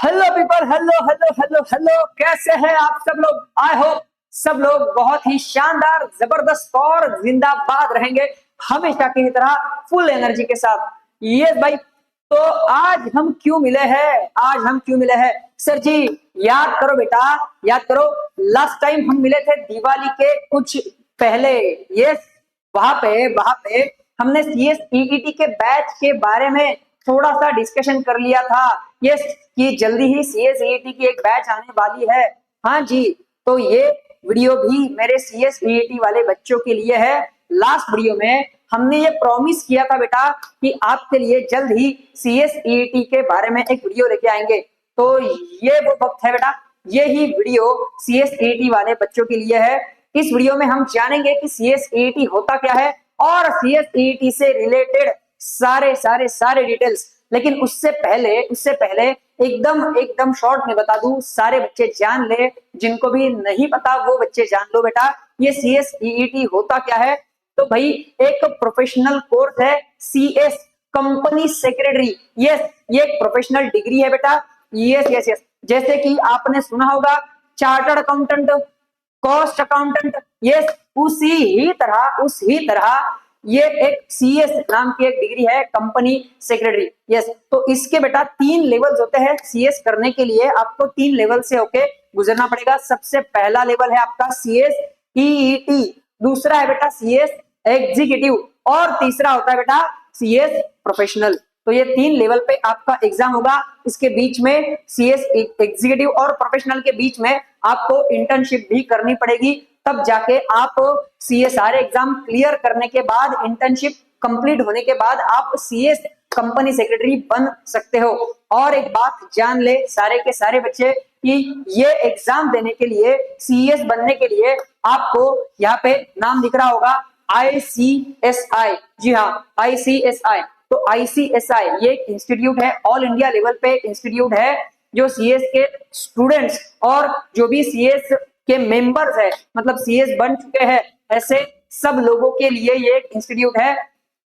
Hello people, hello hello hello hello, कैसे हैं आप सब लोग। आई होप सब लोग बहुत ही शानदार, जबरदस्त और जिंदाबाद रहेंगे हमेशा की तरह, फुल एनर्जी के साथ। यस भाई। तो आज हम क्यों मिले हैं, सर जी। याद करो बेटा, याद करो। लास्ट टाइम हम मिले थे दिवाली के कुछ पहले। यस, वहां पे हमने सीएस ईईटी के बैच के बारे में थोड़ा सा डिस्कशन कर लिया था। यस, कि जल्दी ही सीएस ईईटी की एक बैच आने वाली है। हाँ जी, तो ये वीडियो भी मेरे सीएस ईईटी वाले बच्चों के लिए है। लास्ट वीडियो में हमने ये प्रॉमिस किया था बेटा कि आपके लिए जल्द ही सीएस ईईटी के बारे में एक वीडियो लेके आएंगे। तो ये वो वक्त है बेटा, ये ही वीडियो सीएस ईईटी वाले बच्चों के लिए है। इस वीडियो में हम जानेंगे कि सीएस ईईटी होता क्या है और सीएस ईईटी से रिलेटेड सारे सारे सारे डिटेल्स। लेकिन उससे पहले एकदम एकदम शॉर्ट में बता दूं, सारे बच्चे जान ले, जिनको भी नहीं पता वो बच्चे जान लो बेटा, ये सीएस ईईटी होता क्या है। तो भाई, एक प्रोफेशनल कोर्स है सीएस कंपनी सेक्रेटरी। यस, ये एक प्रोफेशनल डिग्री है बेटा। यस यस यस, जैसे कि आपने सुना होगा chartered accountant, cost accountant. Yes, उसी तरह ये एक सीएस नाम की एक डिग्री है, कंपनी सेक्रेटरी। यस, तो इसके बेटा 3 लेवल्स होते हैं। सीएस करने के लिए आपको 3 लेवल से होके गुजरना पड़ेगा। सबसे पहला लेवल है आपका सीएस ईईटी, दूसरा है बेटा सीएस एग्जीक्यूटिव और तीसरा होता है बेटा सीएस प्रोफेशनल। तो ये 3 लेवल पे आपका एग्जाम होगा। इसके बीच में सीएस एग्जीक्यूटिव और प्रोफेशनल के बीच में आपको इंटर्नशिप भी करनी पड़ेगी, तब जाके आप सीएसआर एग्जाम क्लियर करने के बाद, इंटर्नशिप कंप्लीट होने के बाद आप सीएस कंपनी सेक्रेटरी बन सकते हो। और एक बात जान ले सारे के सारे बच्चे कि ये एग्जाम देने के लिए, सीएस बनने के लिए आपको यहाँ पे नाम दिख रहा होगा आईसीएसआई। जी हाँ, आईसीएसआई। तो आईसीएसआई ये एक इंस्टीट्यूट है, ऑल इंडिया लेवल पे इंस्टीट्यूट है, जो सीएस के स्टूडेंट्स और जो भी सीएस के मेंबर्स है, मतलब सीएस बन चुके हैं, ऐसे सब लोगों के लिए ये एक इंस्टीट्यूट है,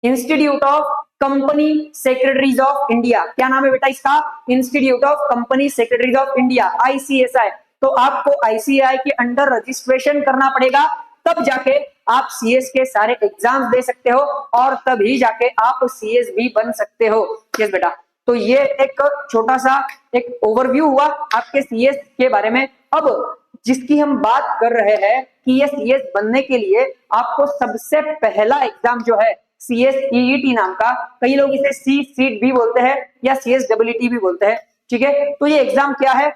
institute of company secretaries of India. क्या नाम है बेटा इसका? Institute of company secretaries of India, ICSI. तो आपको आईसीआई के अंडर रजिस्ट्रेशन करना पड़ेगा, तब जाके आप सीएस के सारे एग्जाम्स दे सकते हो और तभी जाके आप सीएस भी बन सकते हो। यस बेटा, तो ये एक छोटा सा एक ओवरव्यू हुआ आपके सीएस के बारे में। अब जिसकी हम बात कर रहे हैं कि ये सीएस बनने के लिए आपको सबसे पहला एग्जाम जो है सीएस ईईटी नाम का, कई लोग इसे सी सीट भी बोलते हैं या सीएस डब्ल्यूटी भी बोलते हैं। ठीक है, तो ये एग्जाम क्या है,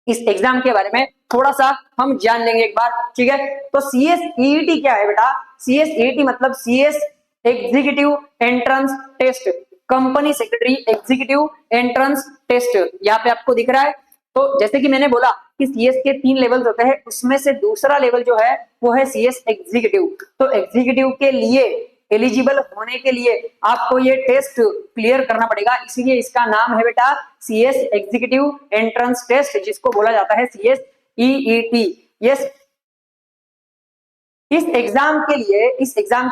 इस एग्जाम के बारे में थोड़ा सा हम जान लेंगे एक बार। ठीक है, तो सीएस ईईटी क्या है बेटा? सीएस ईईटी मतलब CS executive entrance test, company secretary executive entrance test, यहाँ पे आपको दिख रहा है। तो जैसे कि मैंने बोला कि सीएस के 3 लेवल होते हैं, उसमें से दूसरा लेवल जो है वो है सीएस एग्जीक्यूटिव। तो एग्जीक्यूटिव के लिए एलिजिबल होने के लिए आपको ये टेस्ट क्लियर करना पड़ेगा, इसीलिए इसका नाम है बेटा सीएस एग्जीक्यूटिव एंट्रेंस टेस्ट, जिसको बोला जाता है सीएस ईईटी। यस, इस एग्जाम के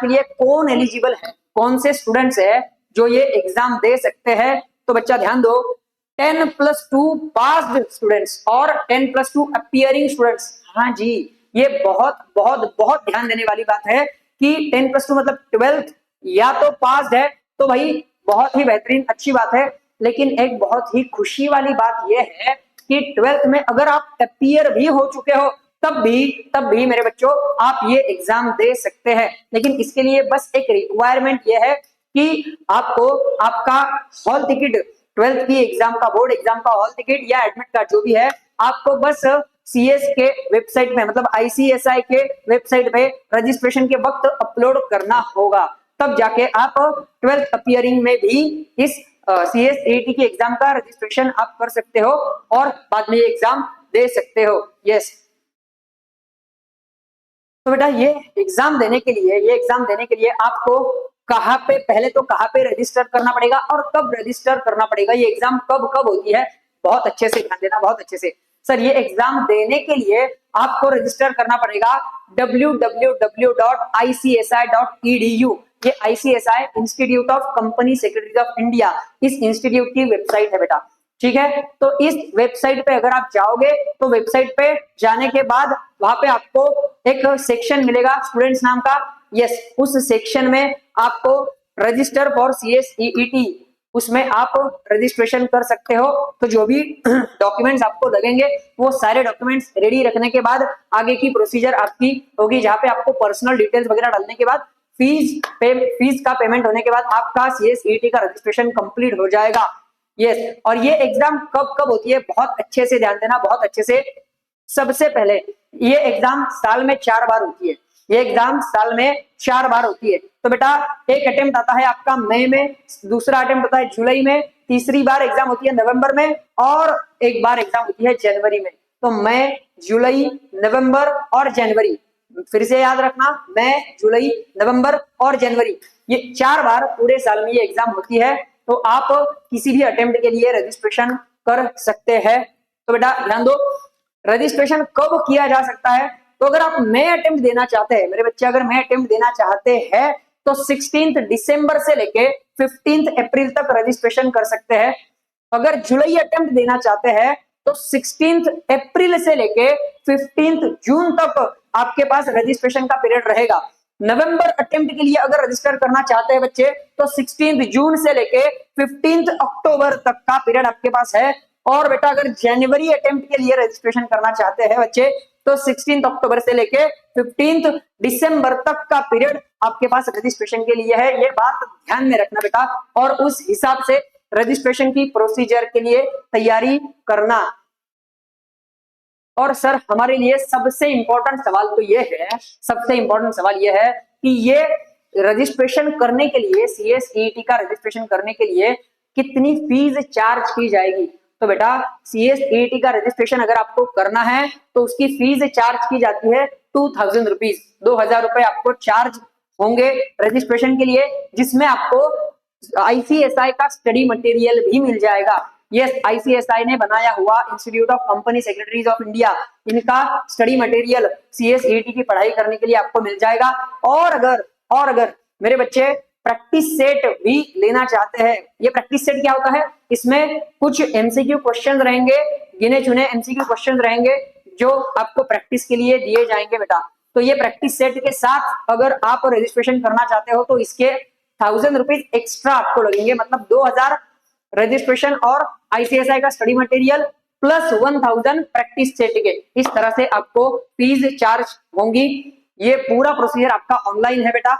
लिए कौन एलिजिबल है, कौन से स्टूडेंट्स है जो ये एग्जाम दे सकते हैं? तो बच्चा ध्यान दो, 10+2 पास्ड स्टूडेंट्स और 10+2 अपीयरिंग स्टूडेंट्स। हाँ जी, ये बहुत बहुत बहुत ध्यान देने वाली बात है कि 10+2 मतलब 12th या तो पास्ड है तो भाई बहुत ही बेहतरीन, अच्छी बात है। लेकिन एक बहुत ही खुशी वाली बात यह है कि 12th में अगर आप अपीयर भी हो चुके हो तब भी मेरे बच्चों आप ये एग्जाम दे सकते हैं। लेकिन इसके लिए बस एक रिक्वायरमेंट ये है कि आपको आपका हॉल टिकट, 12th की एग्जाम का, बोर्ड एग्जाम का हॉल टिकट या एडमिट कार्ड जो भी है, आपको बस सीएस के वेबसाइट में, मतलब आईसीएसआई के वेबसाइट पे रजिस्ट्रेशन के वक्त अपलोड करना होगा, तब जाके आप 12th अपीयरिंग में भी इस सीएस ईईटी की एग्जाम का रजिस्ट्रेशन आप कर सकते हो और बाद में ये एग्जाम दे सकते हो। यस, तो बेटा ये एग्जाम देने के लिए आपको कहाँ पे, पहले तो कहाँ पे रजिस्टर करना पड़ेगा और कब रजिस्टर करना पड़ेगा, ये एग्जाम कब कब होती है, बहुत अच्छे से ध्यान देना, बहुत अच्छे से। सर, ये एग्जाम देने के लिए आपको रजिस्टर करना पड़ेगा www.icsi.edu। ये ICSI institute of company secretary of India, इस इंस्टीट्यूट की वेबसाइट है बेटा। ठीक है। तो इस वेबसाइट पे अगर आप जाओगे तो वेबसाइट पे जाने के बाद वहां पे आपको एक सेक्शन मिलेगा स्टूडेंट्स नाम का। यस, उस सेक्शन में आपको रजिस्टर फॉर CSEET, उसमें आप रजिस्ट्रेशन कर सकते हो। तो जो भी डॉक्यूमेंट्स आपको लगेंगे वो सारे डॉक्यूमेंट्स रेडी रखने के बाद आगे की प्रोसीजर आपकी होगी, जहां पे आपको पर्सनल डिटेल्स वगैरह डालने के बाद फीस का पेमेंट होने के बाद आपका CSET का रजिस्ट्रेशन कंप्लीट हो जाएगा। यस, और ये एग्जाम कब कब होती है, बहुत अच्छे से ध्यान देना, बहुत अच्छे से। सबसे पहले ये एग्जाम साल में 4 बार होती है, ये एग्जाम साल में 4 बार होती है। तो बेटा एक अटेम्प्ट आता है आपका मई में, दूसरा अटेम्प्ट होता है जुलाई में, तीसरी बार एग्जाम होती है नवंबर में, और एक बार एग्जाम होती है जनवरी में। तो मई, जुलाई, नवंबर और जनवरी, फिर से याद रखना, मई, जुलाई, नवंबर और जनवरी, ये 4 बार पूरे साल में ये एग्जाम होती है। तो आप किसी भी अटेम्प्ट के लिए रजिस्ट्रेशन कर सकते हैं। तो बेटा ध्यान दो, रजिस्ट्रेशन कब किया जा सकता है। तो अगर आप मई अटेम्प्ट देना चाहते हैं, मेरे बच्चे अगर मई अटेम्प्ट देना चाहते हैं तो 16 दिसंबर से लेके 15 अप्रैल तक रजिस्ट्रेशन कर सकते हैं। अगर जुलाई अटेम्प्ट देना चाहते हैं तो 16 अप्रैल से लेके 15 जून तक आपके पास रजिस्ट्रेशन का पीरियड रहेगा। नवंबर अटेम्प्ट के लिए अगर रजिस्टर करना चाहते हैं बच्चे तो 16 जून से लेके 15 अक्टूबर तक का पीरियड आपके पास है। और बेटा अगर जनवरी अटेम्प्ट के लिए रजिस्ट्रेशन करना चाहते हैं बच्चे तो 16 अक्टूबर से लेके 15 दिसंबर तक का पीरियड आपके पास रजिस्ट्रेशन के लिए है। ये बात ध्यान में रखना बेटा, और उस हिसाब से रजिस्ट्रेशन की प्रोसीजर के लिए तैयारी करना। और सर हमारे लिए सबसे इंपॉर्टेंट सवाल तो ये है, सबसे इंपॉर्टेंट सवाल ये है कि ये रजिस्ट्रेशन करने के लिए, CSET का रजिस्ट्रेशन करने के लिए कितनी फीस चार्ज की जाएगी। तो बेटा CSET का रजिस्ट्रेशन अगर आपको करना है तो उसकी फीस चार्ज की जाती है 2000 रुपीज, 2000 रुपए आपको चार्ज होंगे रजिस्ट्रेशन के लिए, जिसमें आपको ICSI का स्टडी मटेरियल भी मिल जाएगा। यस, ICSI ने बनाया हुआ institute of company secretaries of India, इनका स्टडी मटेरियल CSET की पढ़ाई करने के लिए आपको मिल जाएगा। और अगर मेरे बच्चे प्रैक्टिस सेट भी लेना चाहते हैं, ये प्रैक्टिस सेट क्या होता है, इसमें कुछ MCQ क्वेश्चन रहेंगे, गिने चुने MCQ क्वेश्चन रहेंगे जो आपको प्रैक्टिस के लिए दिए जाएंगे बेटा। तो ये प्रैक्टिस सेट के साथ अगर आप रजिस्ट्रेशन करना चाहते हो तो इसके 1000 रुपीज एक्स्ट्रा आपको लगेंगे, मतलब 2000 रजिस्ट्रेशन और ICSI का study material plus 1000 practice set के, इस तरह से आपको फीस चार्ज होंगी। ये पूरा प्रोसीजर आपका ऑनलाइन है बेटा।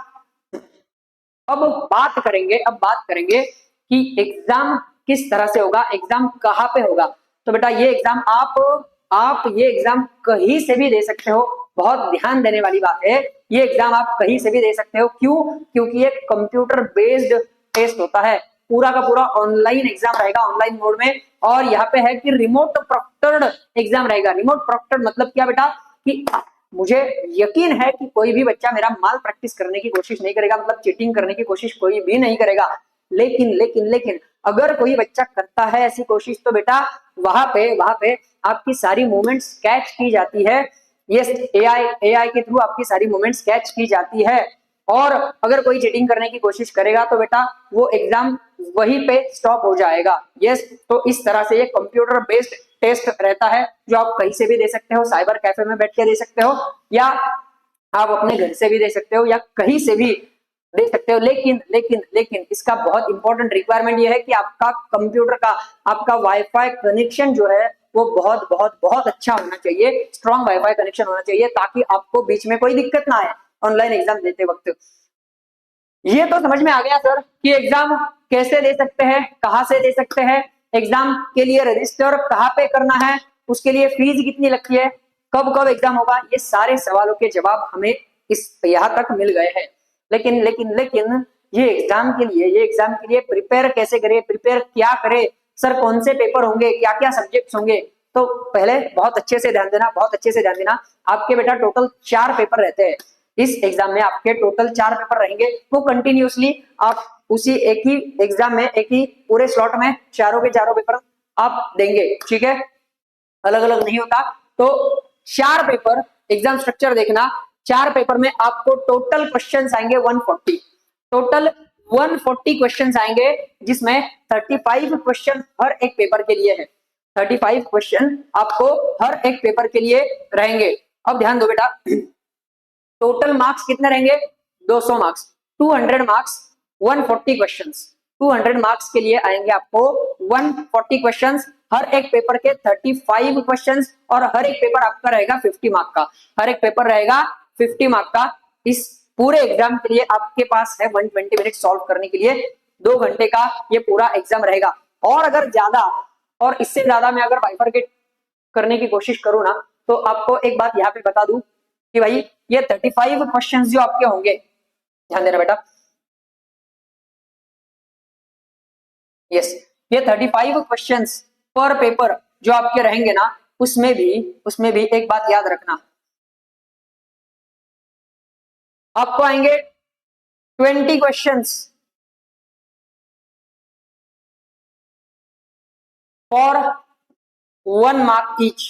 अब बात करेंगे कि एग्जाम किस तरह से होगा, एग्जाम कहाँ पे होगा। तो बेटा ये एग्जाम आप ये एग्जाम कहीं से भी दे सकते हो, बहुत ध्यान देने वाली बात है, ये एग्जाम आप कहीं से भी दे सकते हो। क्यों? क्योंकि ये कंप्यूटर बेस्ड टेस्ट होता है, पूरा का पूरा ऑनलाइन एग्जाम रहेगा, ऑनलाइन मोड में। और यहाँ पे है कि रिमोट प्रोक्टर्ड एग्जाम रहेगा। रिमोट प्रोक्टर्ड मतलब क्या बेटा, कि मुझे यकीन है कि कोई भी बच्चा मेरा माल प्रैक्टिस करने की कोशिश नहीं करेगा, मतलब चीटिंग करने की कोशिश कोई भी नहीं करेगा। लेकिन अगर कोई बच्चा करता है ऐसी कोशिश तो बेटा वहां पे आपकी सारी मूवमेंट्स कैच की जाती है। यस, एआई के थ्रू आपकी सारी मूवमेंट्स कैच की जाती है। और अगर कोई चीटिंग करने की कोशिश करेगा तो बेटा वो एग्जाम वहीं पे स्टॉप हो जाएगा। यस, तो इस तरह से ये कंप्यूटर बेस्ड टेस्ट रहता है जो आप कहीं से भी दे सकते हो, साइबर कैफे में बैठ के दे सकते हो, या आप अपने घर से भी दे सकते हो, या कहीं से भी दे सकते हो। लेकिन इसका बहुत इंपॉर्टेंट रिक्वायरमेंट ये है कि आपका कंप्यूटर का, आपका वाईफाई कनेक्शन जो है वो बहुत अच्छा होना चाहिए, स्ट्रॉन्ग वाईफाई कनेक्शन होना चाहिए, ताकि आपको बीच में कोई दिक्कत ना आए ऑनलाइन एग्जाम देते वक्त। ये तो समझ में आ गया सर कि एग्जाम कैसे दे सकते हैं, कहां से दे सकते हैं, एग्जाम के लिए रजिस्टर कहां पे करना है, उसके लिए फीस कितनी लगती है, कब कब एग्जाम होगा, ये सारे सवालों के जवाब हमें इस यहाँ तक मिल गए हैं। लेकिन ये एग्जाम के लिए प्रिपेयर कैसे करें, प्रिपेयर क्या करें सर, कौन से पेपर होंगे, क्या क्या सब्जेक्ट्स होंगे। तो पहले बहुत अच्छे से ध्यान देना, आपके बेटा टोटल 4 पेपर रहते हैं इस एग्जाम में, आपके टोटल 4 पेपर रहेंगे, वो कंटिन्यूअसली आप उसी एक ही एग्जाम में, एक ही पूरे स्लॉट में चारों के चारों पेपर आप देंगे, ठीक है, अलग अलग नहीं होता। तो 4 पेपर, एग्जाम स्ट्रक्चर देखना, 4 पेपर में आपको टोटल क्वेश्चंस आएंगे 140, टोटल 140 क्वेश्चन आएंगे, जिसमें 35 क्वेश्चन हर एक पेपर के लिए है। 35 क्वेश्चन आपको हर एक पेपर के लिए रहेंगे। अब ध्यान दो बेटा, टोटल मार्क्स कितने रहेंगे? 200 मार्क्स, 200 मार्क्स, 140 क्वेश्चंस। 200 मार्क्स के लिए आएंगे आपको 140 क्वेश्चंस, हर एक पेपर के 35 क्वेश्चंस, और हर एक पेपर आपका रहेगा 50 मार्क का। हर एक पेपर रहेगा 50 मार्क का। इस पूरे एग्जाम के लिए आपके पास है 120 मिनट सॉल्व करने के लिए। 2 घंटे का ये पूरा एग्जाम रहेगा। और अगर ज्यादा और इससे ज्यादा मैं अगर बाइफरकेट करने की कोशिश करूं ना, तो आपको एक बात यहाँ पे बता दूं कि भाई ये 35 क्वेश्चंस जो आपके होंगे, ध्यान देना बेटा, यस, ये 35 क्वेश्चंस पर पेपर जो आपके रहेंगे ना, उसमें भी एक बात याद रखना, आपको आएंगे 20 questions for 1 mark each.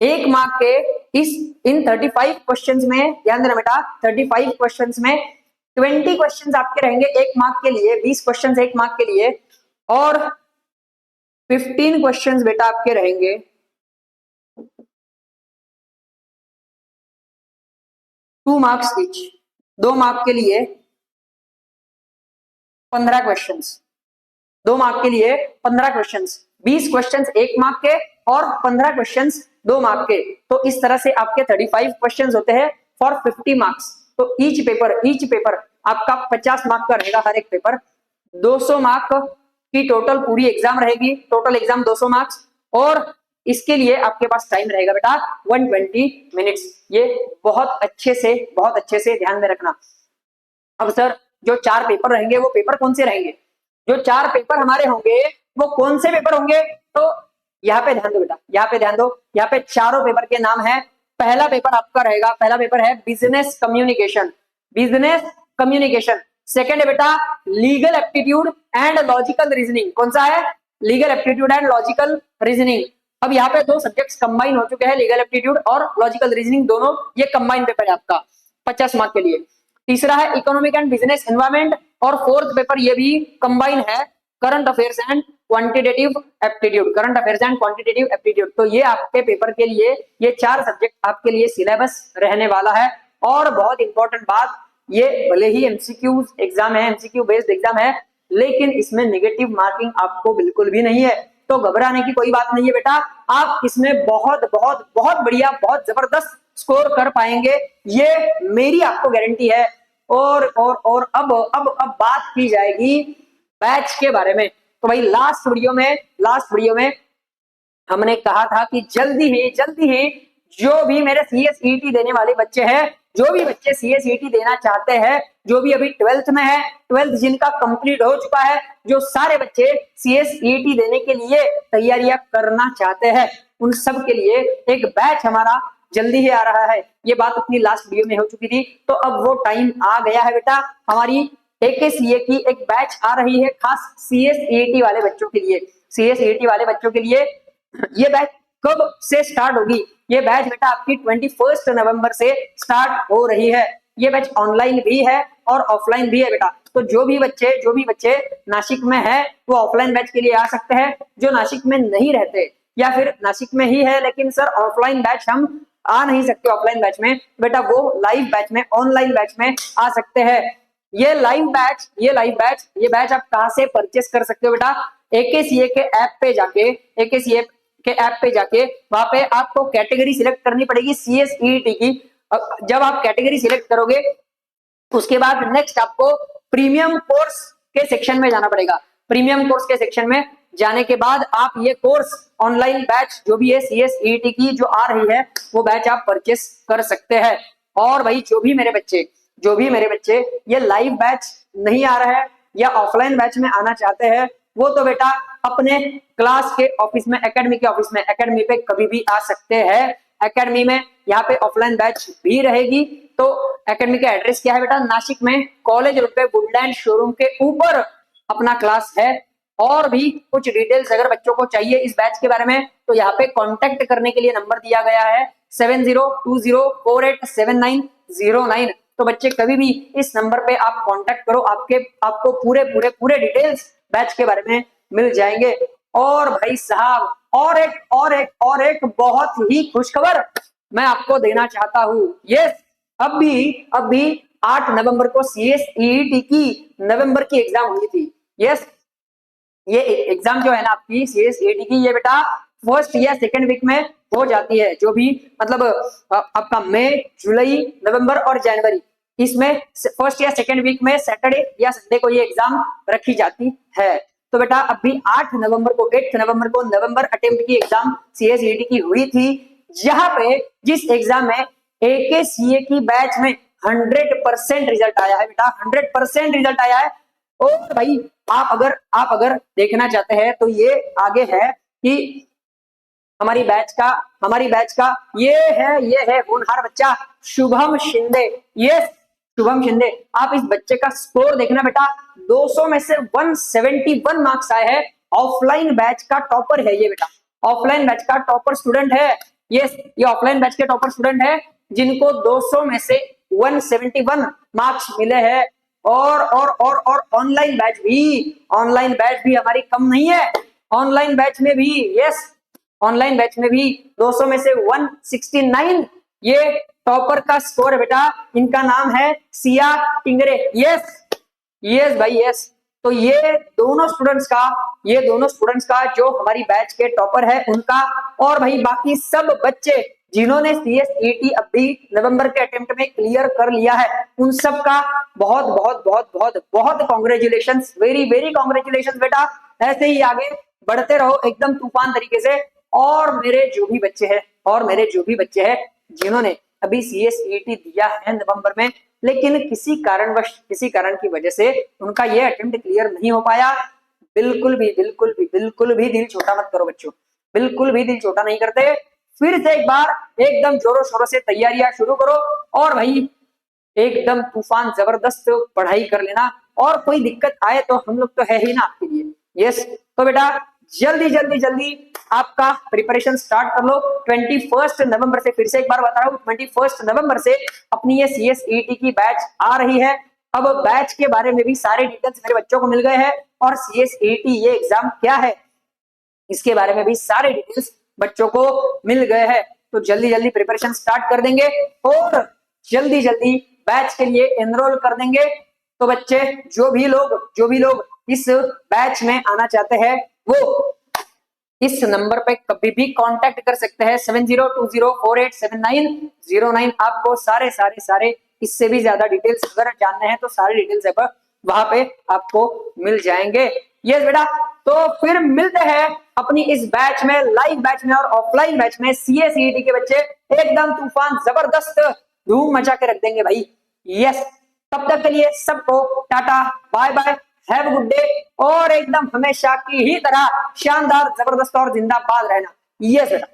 1 mark के इन 35 क्वेश्चंस में, ध्यान देना बेटा, 35 क्वेश्चंस में 20 क्वेश्चंस आपके रहेंगे 1 मार्क के लिए, 20 क्वेश्चंस 1 मार्क के लिए, और 15 क्वेश्चंस बेटा आपके रहेंगे 2 मार्क्स ईच। 2 मार्क के लिए 15 क्वेश्चंस, 2 मार्क के लिए 15 क्वेश्चंस, 20 क्वेश्चंस 1 मार्क के और 15 क्वेश्चंस 2 मार्क के। तो इस तरह से आपके 35 क्वेश्चंस होते हैं फॉर 50 मार्क्स। तो ईच पेपर आपका 50 मार्क का रहेगा हर एक पेपर। 200 मार्क की टोटल पूरी एग्जाम रहेगी, टोटल एग्जाम 200 मार्क्स, और इसके लिए आपके पास टाइम रहेगा बेटा 120 मिनट्स। ये बहुत अच्छे से ध्यान में रखना। अब सर जो 4 पेपर रहेंगे वो पेपर कौन से रहेंगे? जो 4 पेपर हमारे होंगे वो कौन से पेपर होंगे? तो यहाँ पे ध्यान दो बेटा, यहाँ पे ध्यान दो, यहाँ पे चारों पेपर के नाम है। पहला पेपर आपका रहेगा, पहला पेपर है business communication, business communication. Second है बेटा legal aptitude and logical reasoning. कौन सा है? Legal aptitude and logical reasoning. अब यहाँ पे 2 सब्जेक्ट्स कंबाइन हो चुके हैं, लीगल एप्टीट्यूड और लॉजिकल रीजनिंग, दोनों ये कंबाइन पेपर है आपका 50 मार्क के लिए। तीसरा है इकोनॉमिक एंड बिजनेस एनवायरमेंट, और फोर्थ पेपर ये भी कंबाइन है, current affairs and quantitative aptitude, current affairs and quantitative aptitude. तो ये आपके पेपर के लिए ये 4 सब्जेक्ट आपके लिए सिलेबस रहने वाला है। और बहुत इंपॉर्टेंट बात, ये भले ही एमसीक्यू एग्जाम है, एमसीक्यू बेस्ड एग्जाम है, लेकिन इसमें नेगेटिव मार्किंग आपको बिल्कुल भी नहीं है। तो घबराने की कोई बात नहीं है बेटा, आप इसमें बहुत बहुत बहुत बढ़िया, बहुत जबरदस्त स्कोर कर पाएंगे, ये मेरी आपको गारंटी है। और अब बात की जाएगी बैच के बारे में। तो भाई लास्ट वीडियो में हमने कहा था कि जल्दी ही जो भी मेरे सीएसईटी देने वाले बच्चे हैं, जो भी बच्चे सीएसईटी देना चाहते हैं, जो भी अभी 12th में है, 12th जिनका कंप्लीट हो चुका है, जो सारे बच्चे सीएसईटी देने के लिए तैयारियां करना चाहते हैं, उन सब के लिए एक बैच हमारा जल्दी ही आ रहा है। ये बात अपनी लास्ट वीडियो में हो चुकी थी, तो अब वो टाइम आ गया है बेटा। हमारी एकेसीए की एक बैच आ रही है खास सीएसईटी वाले बच्चों के लिए। सीएसईटी वाले बच्चों के लिए ये बैच कब से स्टार्ट होगी? ये बैच बेटा आपकी 21 नवंबर से स्टार्ट हो रही है। ये बैच ऑनलाइन भी है और ऑफलाइन भी है बेटा। तो जो भी बच्चे नासिक में है वो ऑफलाइन बैच के लिए आ सकते हैं। जो नासिक में नहीं रहते या फिर नासिक में ही है लेकिन सर ऑफलाइन बैच हम आ नहीं सकते ऑफलाइन बैच में, बेटा वो लाइव बैच में, ऑनलाइन बैच में आ सकते हैं। ये बैच आप कहां से परचेस कर सकते हो बेटा? एकेसीए के ऐप पे जाके वहां पे आपको कैटेगरी सिलेक्ट करनी पड़ेगी सीएसईटी की। जब आप कैटेगरी सिलेक्ट करोगे उसके बाद नेक्स्ट आपको प्रीमियम कोर्स के सेक्शन में जाना पड़ेगा। प्रीमियम कोर्स के सेक्शन में जाने के बाद आप ये कोर्स ऑनलाइन बैच जो भी है सीएसईटी की जो आ रही है वो बैच आप परचेस कर सकते हैं। और भाई जो भी मेरे बच्चे ये लाइव बैच नहीं आ रहा है या ऑफलाइन बैच में आना चाहते हैं, वो तो बेटा अपने क्लास के ऑफिस में, एकेडमी के ऑफिस में, एकेडमी पे कभी भी आ सकते हैं। एकेडमी में यहाँ पे ऑफलाइन बैच भी रहेगी। तो एकेडमी का एड्रेस क्या है बेटा? नासिक में कॉलेज रोड पे वुडलैंड शोरूम के ऊपर अपना क्लास है। और भी कुछ डिटेल्स अगर बच्चों को चाहिए इस बैच के बारे में तो यहाँ पे कांटेक्ट करने के लिए नंबर दिया गया है। 7020487909। तो बच्चे कभी भी इस नंबर पे आप कांटेक्ट करो, आपको पूरे पूरे पूरे डिटेल्स बैच के बारे में मिल जाएंगे। और भाई साहब और एक बहुत ही खुशखबर मैं आपको देना चाहता हूँ। यस, अब भी 8 नवंबर को CSEET की नवंबर की एग्जाम हुई थी। यस, ये एग्जाम जो है ना आपकी CSEET की, ये बेटा फर्स्ट या सेकंड वीक में हो जाती है। जो भी मतलब आपका मई, जुलाई, नवंबर और जनवरी, इसमें फर्स्ट या सेकंड वीक में सैटरडे या संडे को ये एग्जाम रखी जाती है। तो बेटा अभी 8 नवंबर को नवंबर अटेम्प्ट की एग्जाम CSEET की हुई थी, जहां पे जिस एग्जाम में AKCA की बैच में 100% रिजल्ट आया है बेटा, 100% रिजल्ट आया है। और भाई आप अगर देखना चाहते हैं तो ये आगे है कि हमारी बैच का ये है होनहार बच्चा शुभम शिंदे। ये शुभम शिंदे, आप इस बच्चे का स्कोर देखना बेटा, 200 में से 171 मार्क्स आए हैं। ऑफलाइन बैच का टॉपर है ये बेटा, ऑफलाइन बैच का टॉपर स्टूडेंट है। ये ऑफलाइन बैच के टॉपर स्टूडेंट है जिनको 200 में से 171 मार्क्स मिले हैं। और ऑनलाइन बैच भी हमारी कम नहीं है। ऑनलाइन बैच में भी ऑनलाइन बैच में भी 200 में से 169 ये टॉपर का स्कोर है बेटा। इनका नाम है सिया टिंगरे। यस भाई यस। तो ये दोनों स्टूडेंट्स का जो हमारी बैच के टॉपर है उनका, और भाई बाकी सब बच्चे जिन्होंने CSET अभी नवंबर के अटेम्प्ट में क्लियर कर लिया है, उन सब का बहुत बहुत बहुत बहुत बहुत कॉन्ग्रेचुलेशंस, वेरी वेरी कॉन्ग्रेचुलेशंस बेटा। ऐसे ही आगे बढ़ते रहो एकदम तूफान तरीके से। और मेरे जो भी बच्चे हैं जिन्होंने अभी CSET दिया है नवंबर में, लेकिन किसी कारण की वजह से उनका ये अटेम्प्ट क्लियर नहीं हो पाया, बिल्कुल भी दिल छोटा मत करो बच्चों, बिल्कुल भी दिल छोटा नहीं करते। फिर से एक बार एकदम जोरों शोरों से तैयारियां शुरू करो और भाई एकदम तूफान जबरदस्त पढ़ाई कर लेना। और कोई दिक्कत आए तो हम लोग तो है ही ना आपके लिए। यस, तो बेटा जल्दी आपका प्रिपरेशन स्टार्ट कर लो। 21 नवंबर से, फिर से एक बार बता रहा हूँ, 21 नवंबर से अपनी ये CSET की बैच आ रही है। अब बैच के बारे में भी सारे डिटेल्स मेरे बच्चों को मिल गए हैं, और CSET ये एग्जाम क्या है इसके बारे में भी सारे डिटेल्स बच्चों को मिल गए हैं। तो जल्दी प्रिपरेशन स्टार्ट कर देंगे और जल्दी बैच के लिए एनरोल कर देंगे। तो बच्चे जो भी लोग इस बैच में आना चाहते हैं वो इस नंबर पे कभी भी कांटेक्ट कर सकते हैं, 7020487909। आपको सारे इससे भी ज्यादा डिटेल्स अगर जानने हैं तो सारे डिटेल्स वहां पे आपको मिल जाएंगे। यस बेटा, तो फिर मिलते हैं अपनी इस बैच में, लाइव बैच में और ऑफलाइन बैच में। CSET के बच्चे एकदम तूफान जबरदस्त धूम मचा के रख देंगे भाई। यस, तब तक के लिए सबको tata bye bye, have a good day, और एकदम हमेशा की ही तरह शानदार जबरदस्त और जिंदाबाद रहना। यस बेटा।